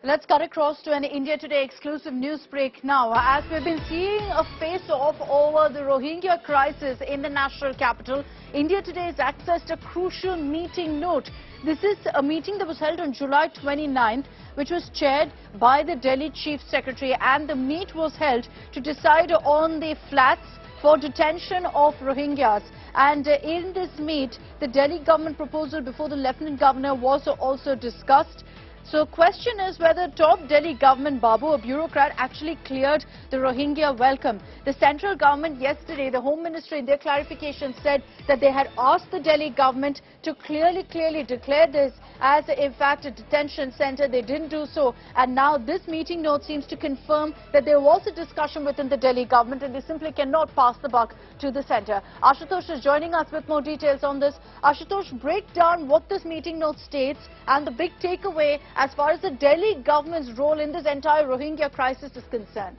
Let's cut across to an India Today exclusive news break now. As we've been seeing a face-off over the Rohingya crisis in the national capital, India Today has accessed a crucial meeting note. This is a meeting that was held on July 29th, which was chaired by the Delhi Chief Secretary, and the meet was held to decide on the flats for detention of Rohingyas. And in this meet, the Delhi government proposal before the Lieutenant Governor was also discussed. So question is whether top Delhi government Babu, a bureaucrat, actually cleared the Rohingya welcome. The central government yesterday, the Home Ministry in their clarification said that they had asked the Delhi government to clearly declare this as in fact a detention center. They didn't do so, and now this meeting note seems to confirm that there was a discussion within the Delhi government and they simply cannot pass the buck to the center. Ashutosh is joining us with more details on this. Ashutosh, break down what this meeting note states and the big takeaway as far as the Delhi government's role in this entire Rohingya crisis is concerned.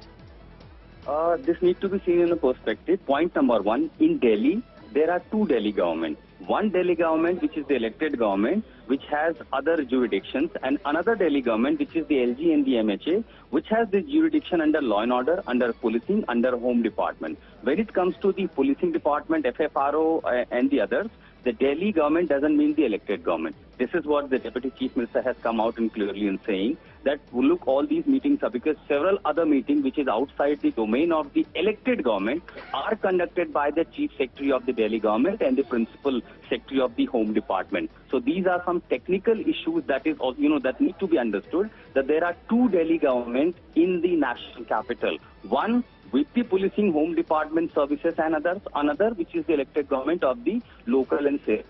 This needs to be seen in a perspective. Point number one, in Delhi, there are two Delhi governments. One Delhi government, which is the elected government, which has other jurisdictions, and another Delhi government, which is the LG and the MHA, which has the jurisdiction under law and order, under policing, under home department. When it comes to the policing department, FFRO and the others, the Delhi government doesn't mean the elected government. This is what the Deputy Chief Minister has come out and clearly in saying that look, all these meetings are because several other meetings which is outside the domain of the elected government are conducted by the Chief Secretary of the Delhi government and the Principal Secretary of the Home Department. So these are some technical issues that is, that need to be understood, that there are two Delhi governments in the national capital. One with the policing, home department services and others, another which is the elected government of the local and state.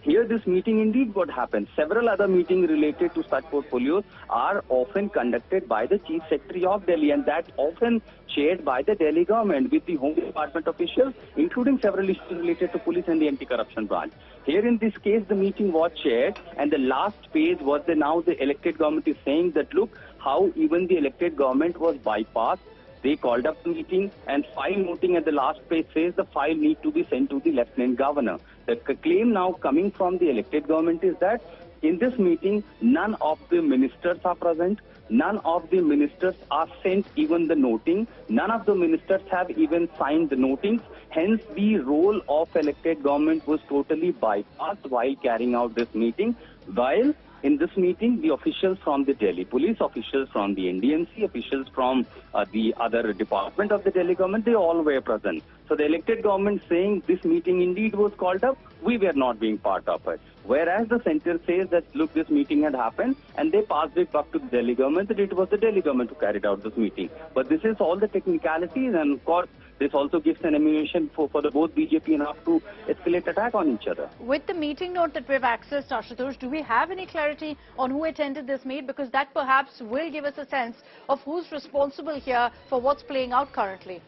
Here this meeting indeed what happened. Several other meetings related to such portfolios are often conducted by the Chief Secretary of Delhi, and that's often chaired by the Delhi government with the Home Department officials, including several issues related to police and the anti-corruption branch. Here in this case the meeting was chaired, and the last page was now the elected government is saying that look how even the elected government was bypassed. They called up the meeting, and file noting at the last page says the file need to be sent to the Lieutenant Governor. The claim now coming from the elected government is that in this meeting, none of the ministers are present, none of the ministers are sent even the noting, none of the ministers have even signed the notings. Hence, the role of elected government was totally bypassed while carrying out this meeting, while in this meeting, the officials from the Delhi police, officials from the NDMC, officials from the other department of the Delhi government, they all were present. So the elected government saying this meeting indeed was called up, we were not being part of it. Whereas the center says that, look, this meeting had happened, and they passed it back to the Delhi government that it was the Delhi government who carried out this meeting. But this is all the technicalities, and of course, this also gives an ammunition for the both BJP and up to escalate attack on each other. With the meeting note that we've accessed, Ashutosh, do we have any clarity on who attended this meet? Because that perhaps will give us a sense of who's responsible here for what's playing out currently.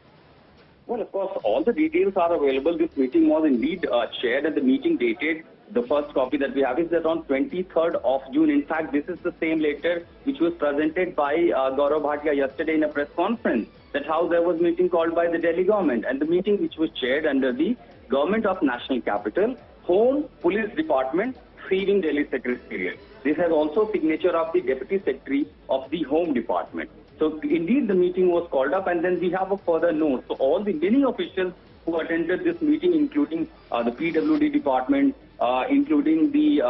Well, of course, all the details are available. This meeting was indeed chaired, and the meeting dated. The first copy that we have is that on 23rd of June. In fact, this is the same letter which was presented by Gaurav Bhatia yesterday in a press conference, that how there was meeting called by the Delhi government, and the meeting which was chaired under the Government of National Capital, Home, Police Department, Saving Delhi Secretariat. This has also signature of the Deputy Secretary of the Home Department. So indeed the meeting was called up, and then we have a further note. So all the many officials who attended this meeting, including the PWD department, including the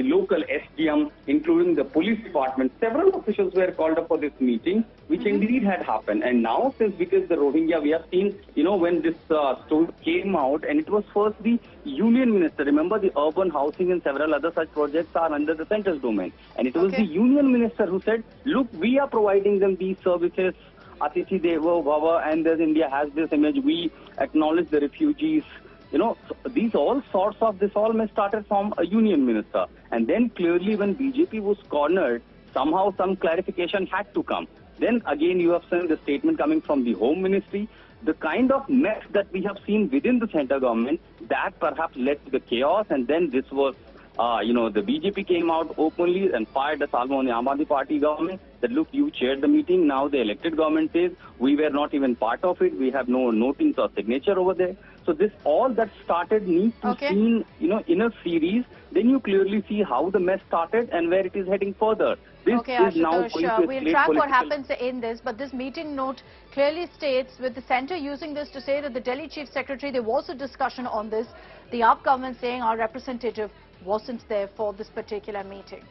local SDM, including the police department, several officials were called up for this meeting, which indeed had happened. And now, since because the Rohingya, we have seen, when this story came out, and it was first the Union Minister. Remember, the urban housing and several other such projects are under the center's domain. And it was the Union Minister who said, look, we are providing them these services. Atithi Devo Bhava, and as India has this image, we acknowledge the refugees. These all sorts of this all may started from a union minister. And then clearly when BJP was cornered, somehow some clarification had to come. Then again you have seen the statement coming from the Home Ministry. The kind of mess that we have seen within the centre government, that perhaps led to the chaos, and then this was the BJP came out openly and fired the salvo on the Aam Aadmi Party government that, look, you chaired the meeting. Now the elected government says we were not even part of it. We have no notings or signature over there. So this all that started needs to be seen, in a series. Then you clearly see how the mess started and where it is heading further. This Okay, is now Ashutosh, going to we'll escalate track what political. happens in this, but this meeting note clearly states, with the centre using this to say that the Delhi Chief Secretary, there was a discussion on this. The AAP government saying our representative wasn't there for this particular meeting.